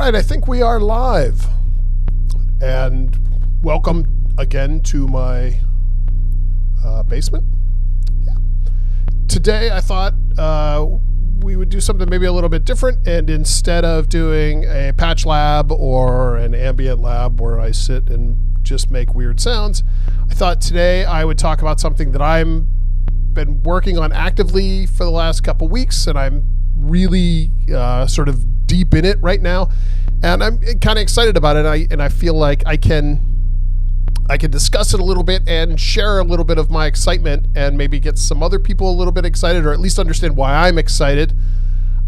right, I think we are live. And welcome again to my basement. Yeah. Today I thought we would do something maybe a little bit different, and instead of doing a patch lab or an ambient lab where I sit and just make weird sounds, I thought today I would talk about something that I'm been working on actively for the last couple weeks, and I'm really sort of deep in it right now, and I'm kind of excited about it. And I feel like I can discuss it a little bit and share a little bit of my excitement, and maybe get some other people a little bit excited, or at least understand why I'm excited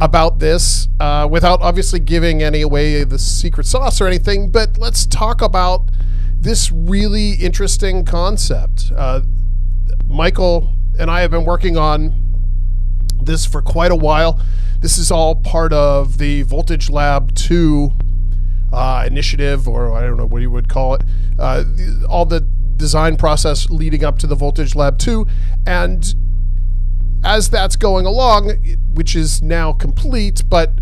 about this, without obviously giving any away the secret sauce or anything. But let's talk about this really interesting concept. Michael and I have been working on this for quite a while. This is all part of the Voltage Lab 2 initiative, or I don't know what you would call it. All the design process leading up to the Voltage Lab 2. And as that's going along, which is now complete, but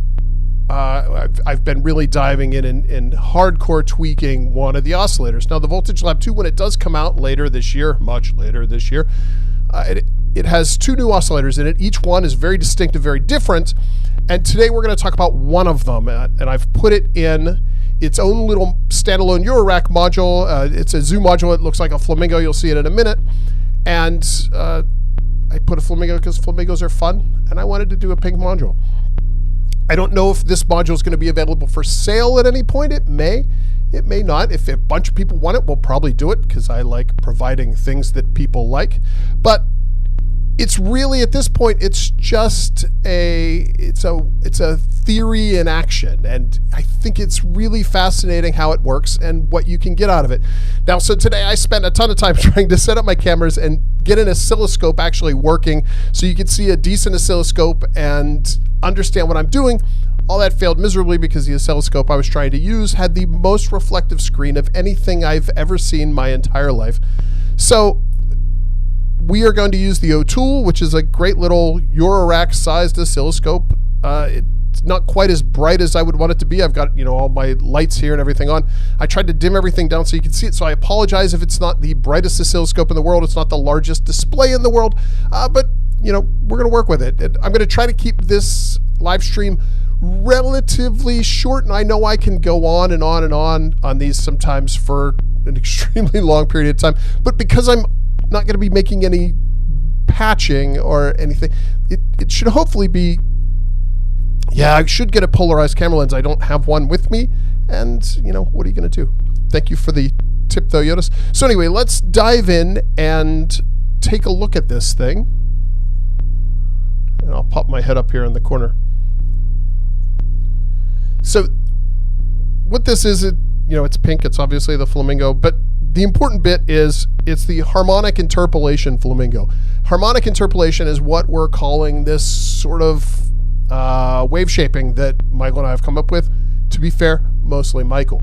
I've been really diving in and hardcore tweaking one of the oscillators. Now, the Voltage Lab 2, when it does come out later this year, much later this year, it has two new oscillators in it. Each one is very distinctive, very different. And today we're going to talk about one of them. And I've put it in its own little standalone Eurorack module. It's a zoo module. It looks like a flamingo. You'll see it in a minute. And I put a flamingo because flamingos are fun, and I wanted to do a pink module. I don't know if this module is going to be available for sale at any point. It may not. If a bunch of people want it, we'll probably do it, because I like providing things that people like. But it's really, at this point, it's just it's a theory in action, and I think it's really fascinating how it works and what you can get out of it. Now, so today I spent a ton of time trying to set up my cameras and get an oscilloscope actually working, so you can see a decent oscilloscope and understand what I'm doing. All that failed miserably because the oscilloscope I was trying to use had the most reflective screen of anything I've ever seen my entire life. So we are going to use the O-Tool, which is a great little Eurorack sized oscilloscope. It's not quite as bright as I would want it to be. I've got, all my lights here and everything on. I tried to dim everything down so you can see it, so I apologize if it's not the brightest oscilloscope in the world. It's not the largest display in the world, but we're going to work with it. And I'm going to try to keep this live stream relatively short, and I know I can go on and on and on these sometimes for an extremely long period of time, but because I'm not going to be making any patching or anything, it should hopefully be, I should get a polarized camera lens. I don't have one with me, and what are you going to do? Thank you for the tip though, Yotis. So anyway, let's dive in and take a look at this thing, and I'll pop my head up here in the corner. So what this is, it's pink. It's obviously the flamingo, but the important bit is it's the harmonic interpolation flamingo. Harmonic interpolation is what we're calling this sort of wave shaping that Michael and I have come up with. To be fair, mostly Michael.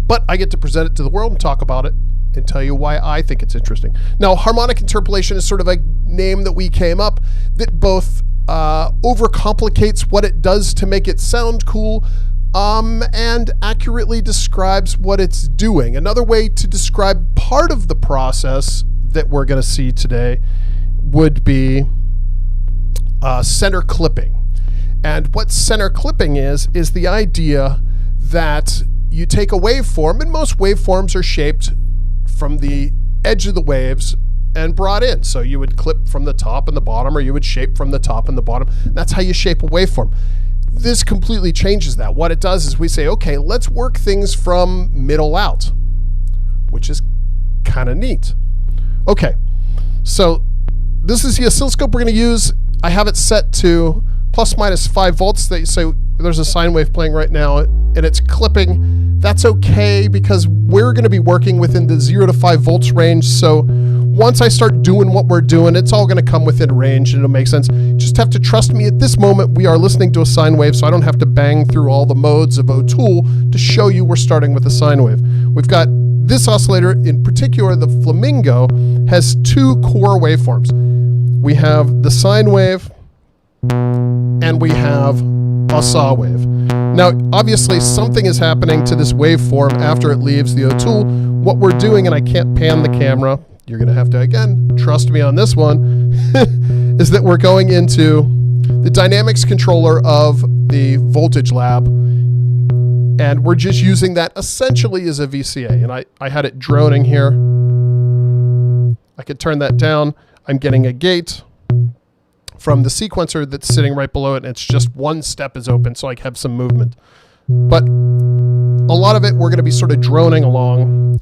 But I get to present it to the world and talk about it and tell you why I think it's interesting. Now, harmonic interpolation is sort of a name that we came up that both overcomplicates what it does to make it sound cool, and accurately describes what it's doing. Another way to describe part of the process that we're going to see today would be center clipping. And what center clipping is the idea that you take a waveform, and most waveforms are shaped from the edge of the waves and brought in. So you would clip from the top and the bottom, or you would shape from the top and the bottom. That's how you shape a waveform. This completely changes that. What it does is we say, okay, let's work things from middle out, which is kind of neat. Okay, so this is the oscilloscope we're going to use. I have it set to plus minus 5 volts. So there's a sine wave playing right now, and it's clipping. That's okay, because we're going to be working within the 0 to 5 volts range. So once I start doing what we're doing, it's all going to come within range, and it'll make sense. Just have to trust me. At this moment, we are listening to a sine wave, so I don't have to bang through all the modes of O-Tool to show you we're starting with a sine wave. We've got this oscillator, in particular, the flamingo, has two core waveforms. We have the sine wave, and we have a saw wave. Now, obviously, something is happening to this waveform after it leaves the O-Tool. What we're doing, and I can't pan the camera, you're going to have to, again, trust me on this one, is that we're going into the dynamics controller of the voltage lab, and we're just using that essentially as a VCA. And I had it droning here. I could turn that down. I'm getting a gate from the sequencer that's sitting right below it, and it's just one step is open, so I have some movement. But a lot of it, we're going to be sort of droning along,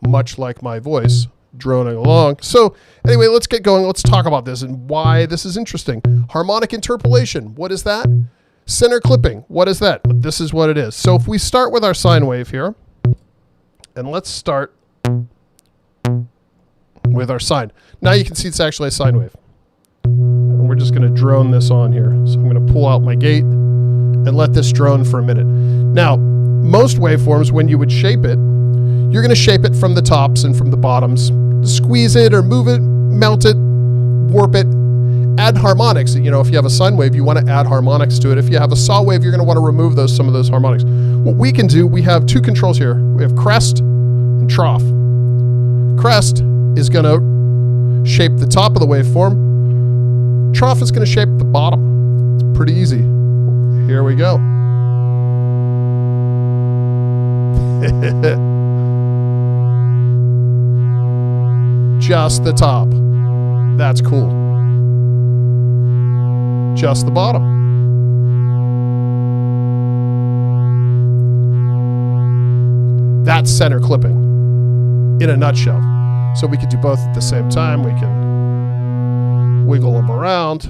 much like my voice, droning along. So anyway, let's get going. Let's talk about this and why this is interesting. Harmonic interpolation, what is that? Center clipping, what is that? This is what it is. So if we start with our sine wave here, and let's start with our sine. Now you can see it's actually a sine wave. And we're just going to drone this on here. So I'm going to pull out my gate and let this drone for a minute. Now, most waveforms, when you would shape it, you're going to shape it from the tops and from the bottoms. Squeeze it or move it, mount it, warp it, add harmonics. You know, if you have a sine wave, you want to add harmonics to it. If you have a saw wave, you're going to want to remove some of those harmonics. What we can do, we have two controls here. We have crest and trough. Crest is going to shape the top of the waveform. Trough is going to shape the bottom. It's pretty easy. Here we go. Just the top. That's cool. Just the bottom. That's center clipping in a nutshell. So we could do both at the same time. We can wiggle them around.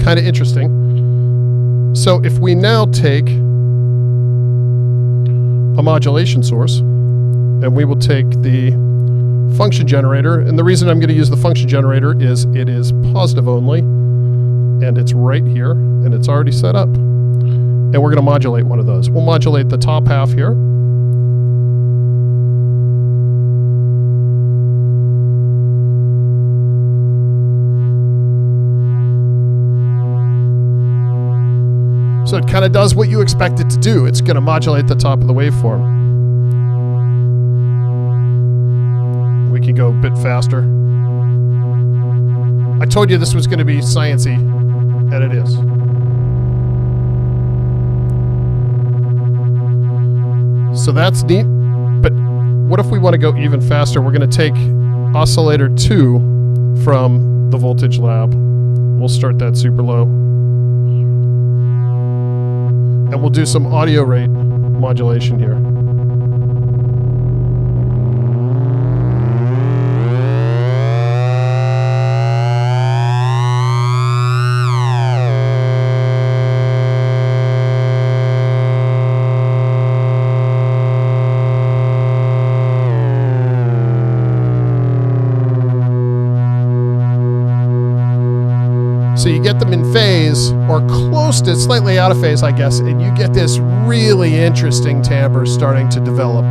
Kind of interesting. So if we now take a modulation source, and we will take the function generator, and the reason I'm going to use the function generator is it is positive only, and it's right here, and it's already set up. And we're going to modulate one of those. We'll modulate the top half here. So it kind of does what you expect it to do. It's going to modulate the top of the waveform. We can go a bit faster. I told you this was going to be sciencey, and it is. So that's neat, but what if we want to go even faster? We're going to take oscillator 2 from the voltage lab. We'll start that super low. And we'll do some audio rate modulation here. So you get them in phase, or close to, slightly out of phase, I guess, and you get this really interesting timbre starting to develop.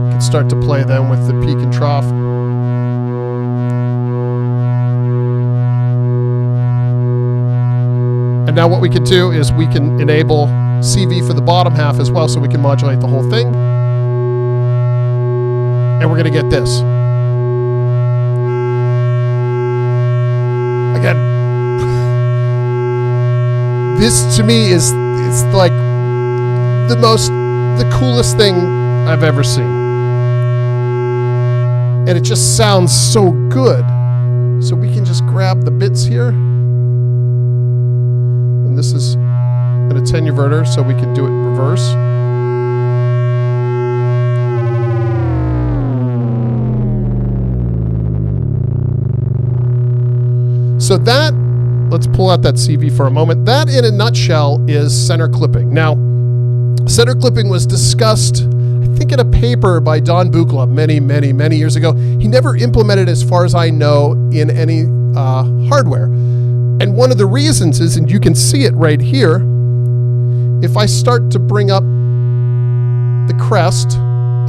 You can start to play them with the peak and trough. And now what we can do is we can enable CV for the bottom half as well, so we can modulate the whole thing. And we're going to get this. Again, this to me is like the coolest thing I've ever seen. And it just sounds so good. So we can just grab the bits here. And this is an attenuverter, so we can do it in reverse. So that, let's pull out that CV for a moment. That, in a nutshell, is center clipping. Now, center clipping was discussed, I think, in a paper by Don Buchla many years ago. He never implemented, as far as I know, in any hardware. And one of the reasons is, and you can see it right here, if I start to bring up the crest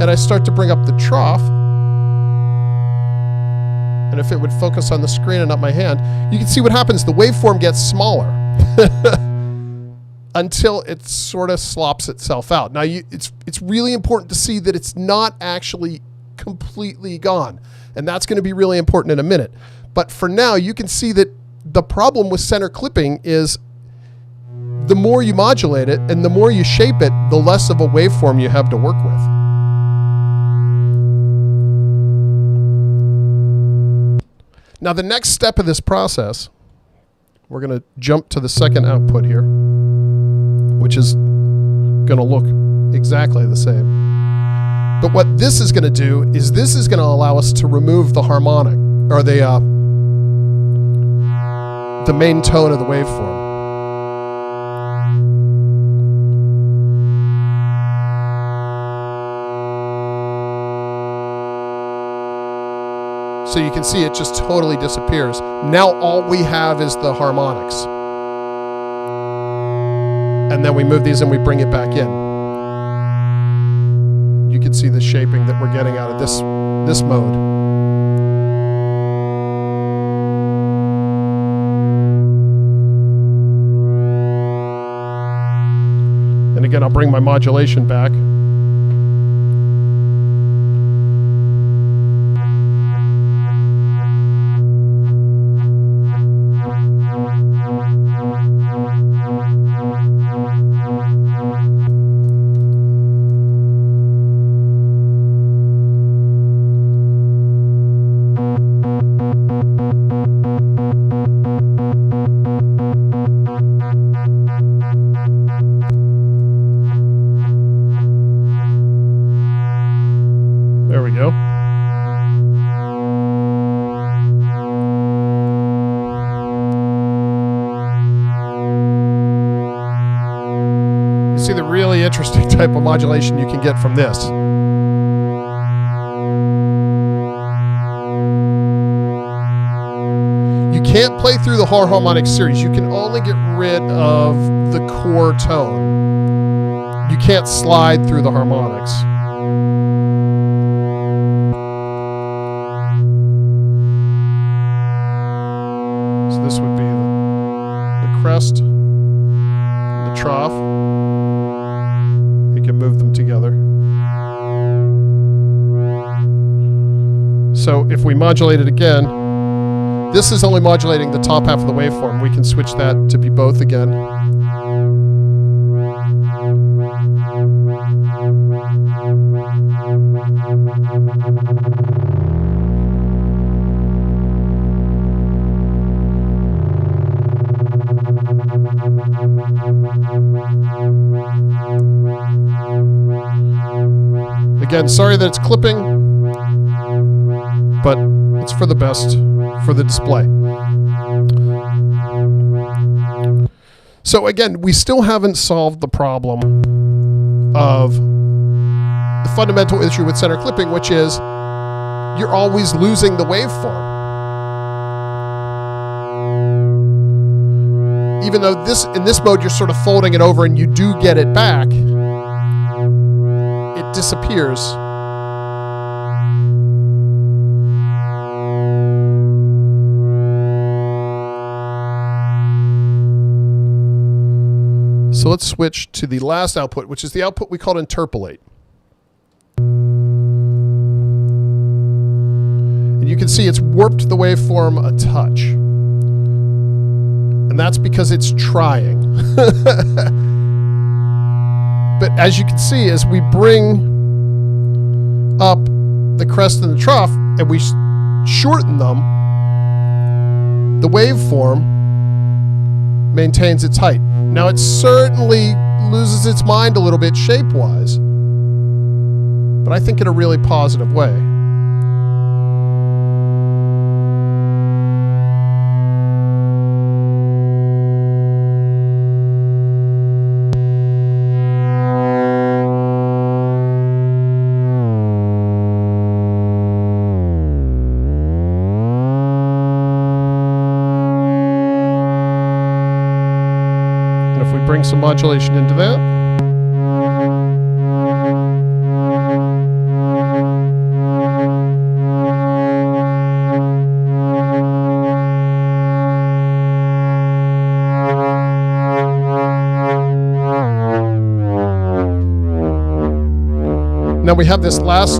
and I start to bring up the trough, and if it would focus on the screen and not my hand, you can see what happens. The waveform gets smaller until it sort of slops itself out. Now, it's really important to see that it's not actually completely gone, and that's going to be really important in a minute. But for now, you can see that the problem with center clipping is the more you modulate it and the more you shape it, the less of a waveform you have to work with. Now, the next step of this process, we're going to jump to the second output here, which is going to look exactly the same. But what this is going to do is this is going to allow us to remove the harmonic, or the main tone of the waveform. So you can see it just totally disappears. Now all we have is the harmonics. And then we move these and we bring it back in. You can see the shaping that we're getting out of this mode. And again, I'll bring my modulation back. There we go. You see the really interesting type of modulation you can get from this. You can't play through the whole harmonic series. You can only get rid of the core tone. You can't slide through the harmonics. This would be the crest, the trough. You can move them together. So if we modulate it again, this is only modulating the top half of the waveform. We can switch that to be both again. Again, sorry that it's clipping, but it's for the best for the display. So again, we still haven't solved the problem of the fundamental issue with center clipping, which is you're always losing the waveform. Even though in this mode you're sort of folding it over and you do get it back, it disappears. So let's switch to the last output, which is the output we call interpolate. And you can see it's warped the waveform a touch. And that's because it's trying. But as you can see, as we bring up the crest and the trough and we shorten them, the waveform maintains its height. Now it certainly loses its mind a little bit shape-wise, but I think in a really positive way. Bring some modulation into that. Now we have this last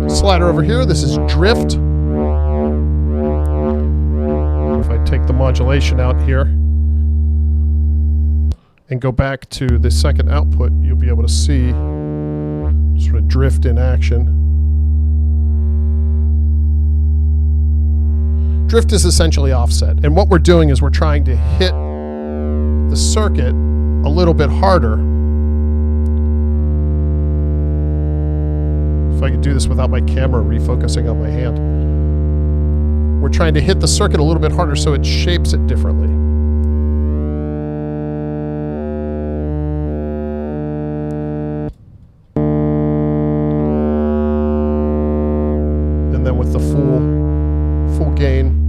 slider over here. This is drift. If I take the modulation out here and go back to the second output, you'll be able to see sort of drift in action. Drift is essentially offset, and what we're doing is we're trying to hit the circuit a little bit harder. If I could do this without my camera refocusing on my hand. We're trying to hit the circuit a little bit harder so it shapes it differently. And then with the full gain.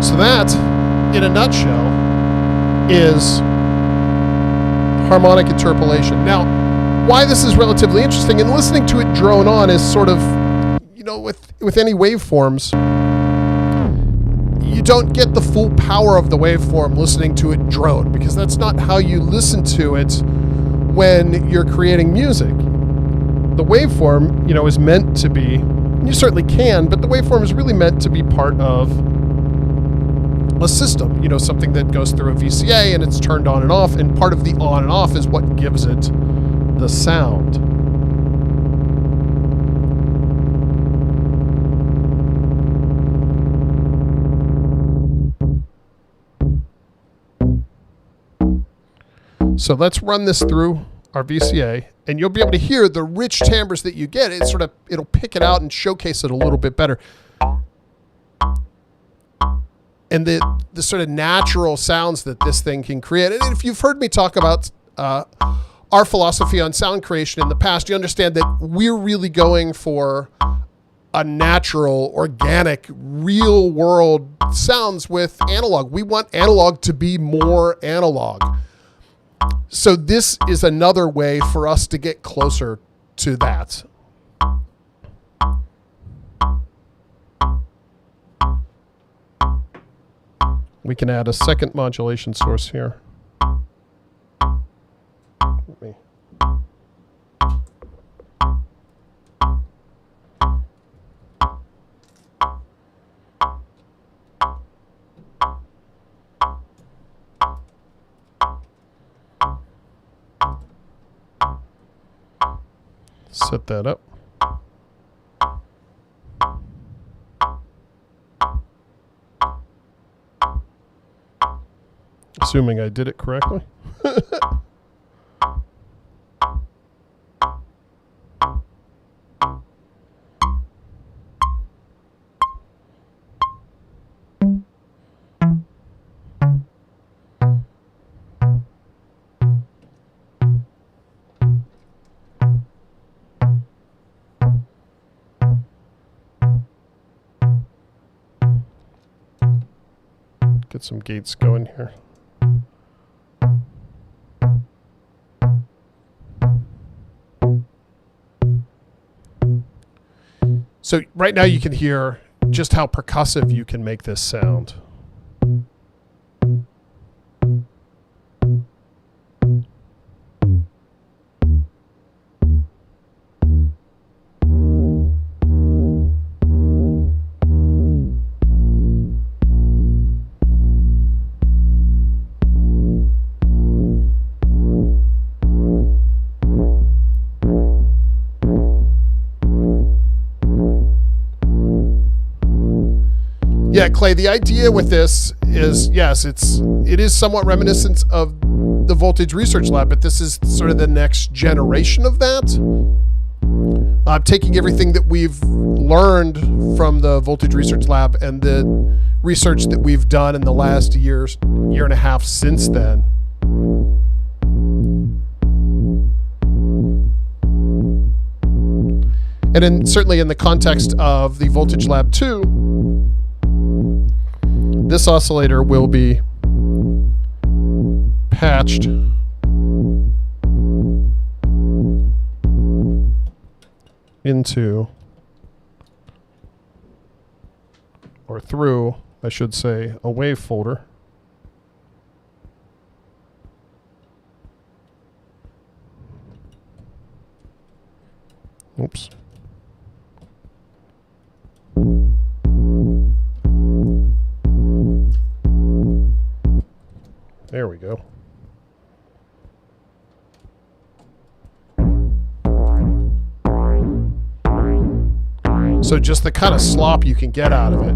So that, in a nutshell, is harmonic interpolation. Now, why this is relatively interesting, and listening to it drone on is sort of, you know, with any waveforms, you don't get the full power of the waveform listening to it drone, because that's not how you listen to it when you're creating music. The waveform, you know, is meant to be, and you certainly can, but the waveform is really meant to be part of a system, you know, something that goes through a VCA and it's turned on and off, and part of the on and off is what gives it the sound. So let's run this through our VCA, and you'll be able to hear the rich timbres that you get. It's it'll pick it out and showcase it a little bit better. And the sort of natural sounds that this thing can create. And if you've heard me talk about our philosophy on sound creation in the past, you understand that we're really going for a natural, organic, real world sounds with analog. We want analog to be more analog. So this is another way for us to get closer to that. We can add a second modulation source here. Let me set that up. Assuming I did it correctly. Get some gates going here. So right now you can hear just how percussive you can make this sound. Yeah, Clay, the idea with this is, yes, it is somewhat reminiscent of the Voltage Research Lab, but this is sort of the next generation of that. Taking everything that we've learned from the Voltage Research Lab and the research that we've done in the last year and a half since then. And certainly in the context of the Voltage Lab 2, this oscillator will be patched into, or through, I should say, a wave folder. Oops. There we go. So just the kind of slop you can get out of it.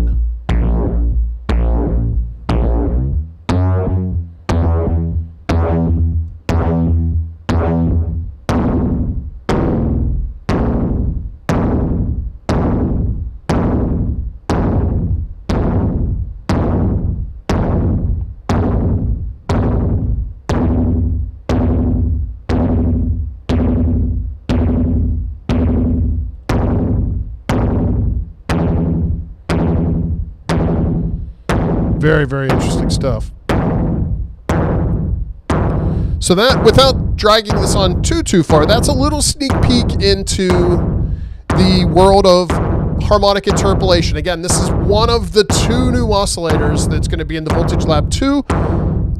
Very, very interesting stuff. So that, without dragging this on too far, that's a little sneak peek into the world of harmonic interpolation. Again, this is one of the 2 new oscillators that's going to be in the Voltage Lab 2.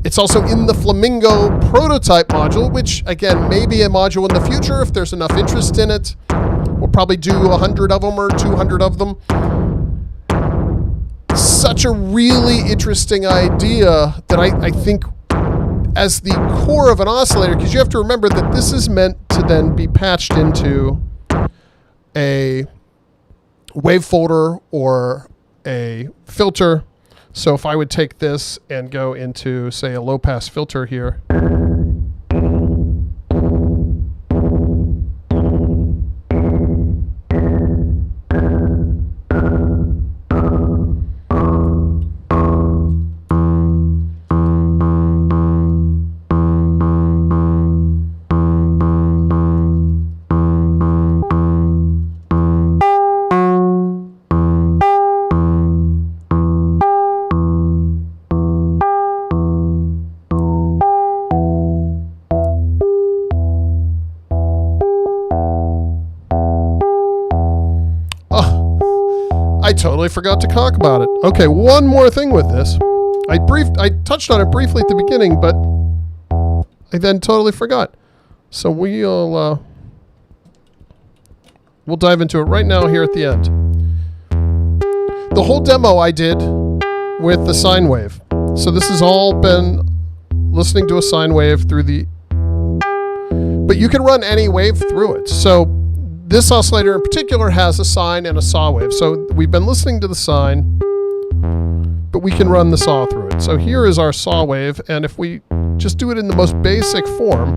It's also in the Flamingo prototype module, which, again, may be a module in the future if there's enough interest in it. We'll probably do 100 of them or 200 of them. Such a really interesting idea that I think as the core of an oscillator, because you have to remember that this is meant to then be patched into a wave folder or a filter. So if I would take this and go into, say, a low-pass filter here, I totally forgot to talk about it. Okay, one more thing with this. I touched on it briefly at the beginning, but I then totally forgot. So we'll dive into it right now here at the end. The whole demo I did with the sine wave. So this has all been listening to a sine wave through the... But you can run any wave through it. So this oscillator in particular has a sine and a saw wave. So we've been listening to the sine, but we can run the saw through it. So here is our saw wave, and if we just do it in the most basic form,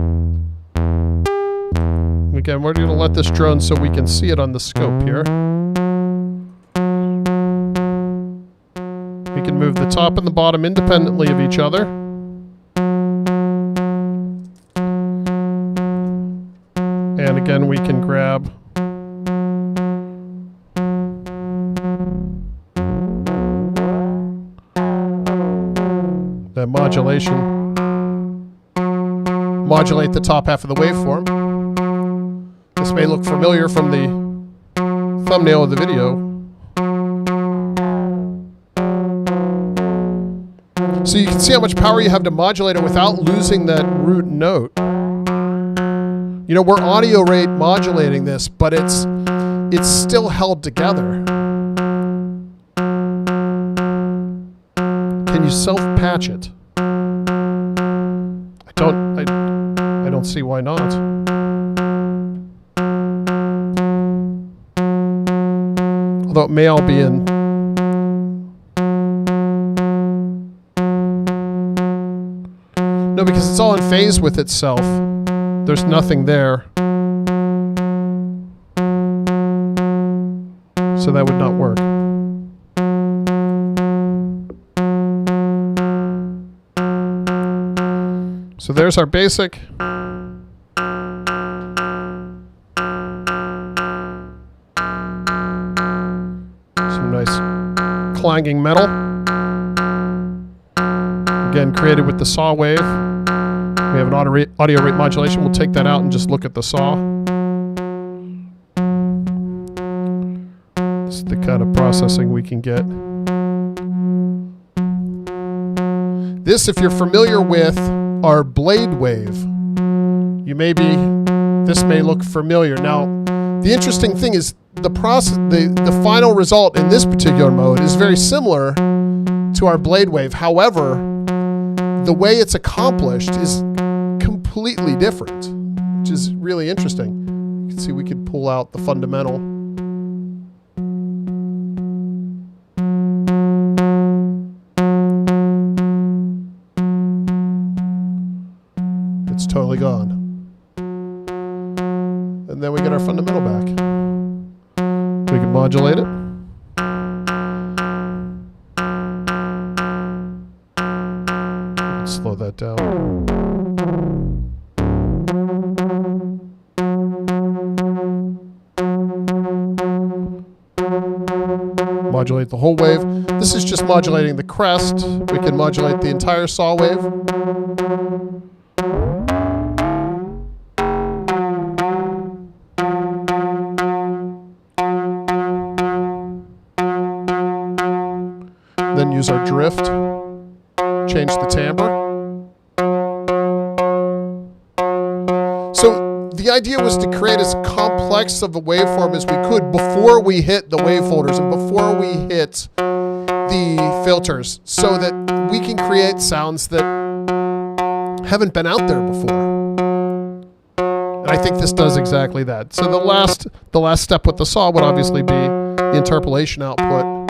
again, we're going to let this drone so we can see it on the scope here. We can move the top and the bottom independently of each other. And again, we can grab that modulation, modulate the top half of the waveform. This may look familiar from the thumbnail of the video. So you can see how much power you have to modulate it without losing that root note. You know, we're audio rate modulating this, but it's still held together. Can you self-patch it? I don't see why not. Although it may all be in. No, because it's all in phase with itself. There's nothing there. So that would not work. So there's our basic. Some nice clanging metal. Again, created with the saw wave. We have an audio rate modulation. We'll take that out and just look at the saw. It's the kind of processing we can get. This, if you're familiar with our blade wave, this may look familiar. Now, the interesting thing is the final result in this particular mode is very similar to our blade wave. However, the way it's accomplished is completely different, which is really interesting. You can see we could pull out the fundamental. It's totally gone. And then we get our fundamental back. We can modulate it. Slow that down. Modulate the whole wave. This is just modulating the crest. We can modulate the entire saw wave. Then use our drift. Change the timbre. So the idea was to create as complex of a waveform as we could before we hit the wave folders and before we hit the filters, so that we can create sounds that haven't been out there before. And I think this does exactly that. So the last step with the saw would obviously be the interpolation output.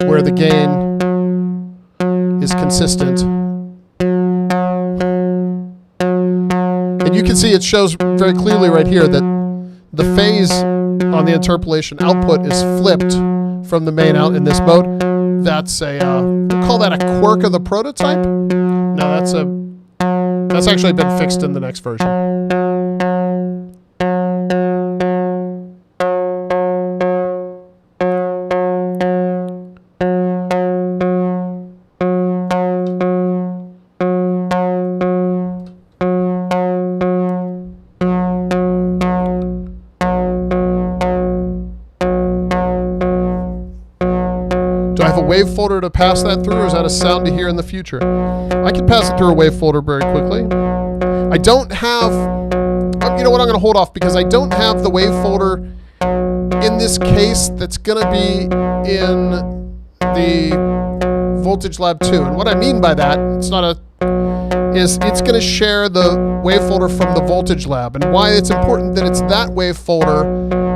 Where the gain is consistent. And you can see it shows very clearly right here that the phase on the interpolation output is flipped from the main out in this mode. That's we'll call that a quirk of the prototype. No, that's actually been fixed in the next version. Wave folder to pass that through, or is that a sound to hear in the future? I can pass it through a wave folder very quickly. I don't have, you know what, I'm going to hold off because I don't have the wave folder in this case that's going to be in the Voltage Lab 2. And what I mean by that, it's going to share the wave folder from the Voltage Lab. And why it's important that it's that wave folder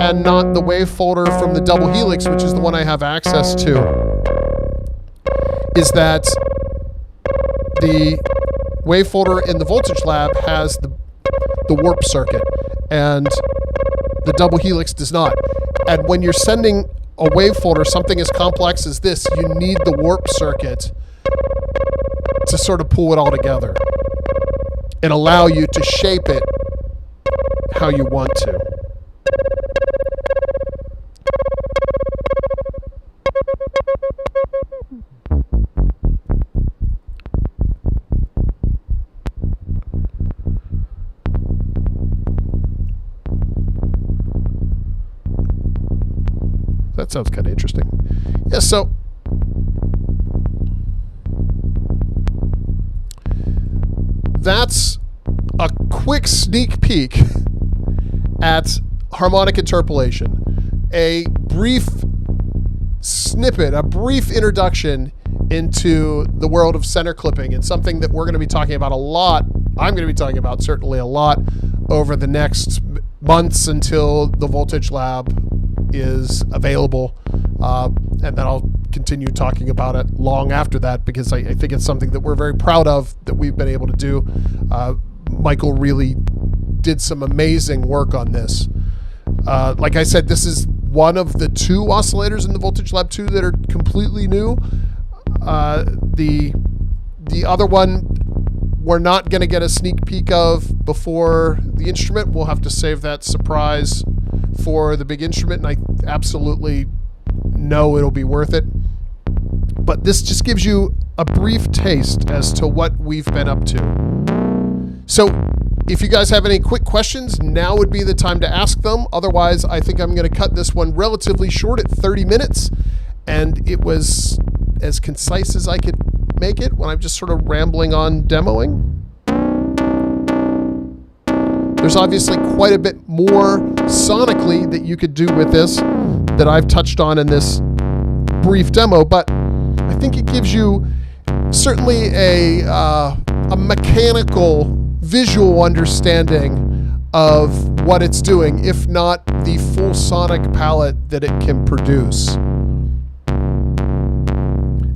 and not the wave folder from the double helix, which is the one I have access to, is that the wave folder in the Voltage Lab has the warp circuit and the double helix does not. And when you're sending a wave folder, something as complex as this, you need the warp circuit to sort of pull it all together and allow you to shape it how you want to. That sounds kind of interesting. Yeah, so that's a quick sneak peek at harmonic interpolation. A brief snippet, a brief introduction into the world of center clipping, and something that we're going to be talking about a lot. I'm going to be talking about certainly a lot over the next months until the Voltage Lab is available, and then I'll continue talking about it long after that, because I think it's something that we're very proud of that we've been able to do. Michael really did some amazing work on this. Like I said, this is one of the two oscillators in the Voltage Lab 2 that are completely new. The other one we're not going to get a sneak peek of before the instrument. We'll have to save that surprise for the big instrument, and I absolutely know it'll be worth it. But this just gives you a brief taste as to what we've been up to. So if you guys have any quick questions, now would be the time to ask them. Otherwise, I think I'm going to cut this one relatively short at 30 minutes. And it was as concise as I could make it when I'm just sort of rambling on demoing. There's obviously quite a bit more sonically that you could do with this that I've touched on in this brief demo, but I think it gives you certainly a mechanical, visual understanding of what it's doing, if not the full sonic palette that it can produce.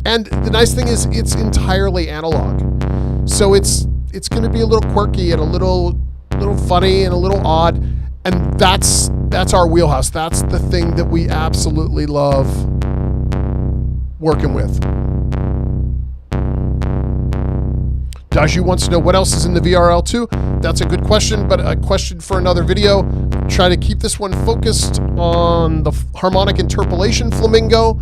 And the nice thing is it's entirely analog. So it's going to be a little quirky and a little funny and a little odd, and that's our wheelhouse. That's the thing that we absolutely love working with. Daju wants to know what else is in the VRL2. That's a good question, but a question for another video. Try to keep this one focused on the harmonic interpolation flamingo.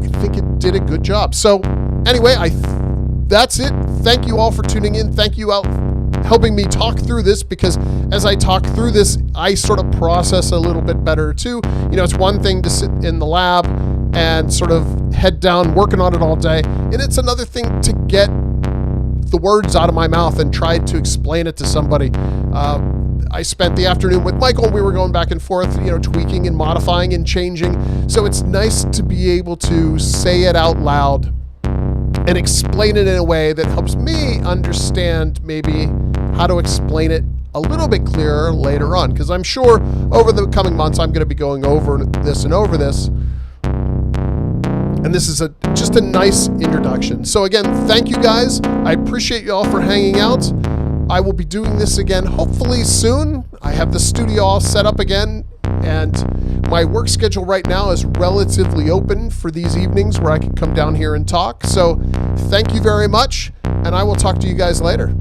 I think it did a good job. So anyway, that's it. Thank you all for tuning in. Thank you out helping me talk through this, because as I talk through this, I sort of process a little bit better too. You know, it's one thing to sit in the lab and sort of head down working on it all day, and it's another thing to get the words out of my mouth and try to explain it to somebody. I spent the afternoon with Michael. We were going back and forth, you know, tweaking and modifying and changing. So it's nice to be able to say it out loud and explain it in a way that helps me understand maybe how to explain it a little bit clearer later on, because I'm sure over the coming months I'm going to be going over this and over this. And this is just a nice introduction. So again, thank you guys. I appreciate you all for hanging out. I will be doing this again hopefully soon. I have the studio all set up again, and my work schedule right now is relatively open for these evenings where I can come down here and talk. So thank you very much, and I will talk to you guys later.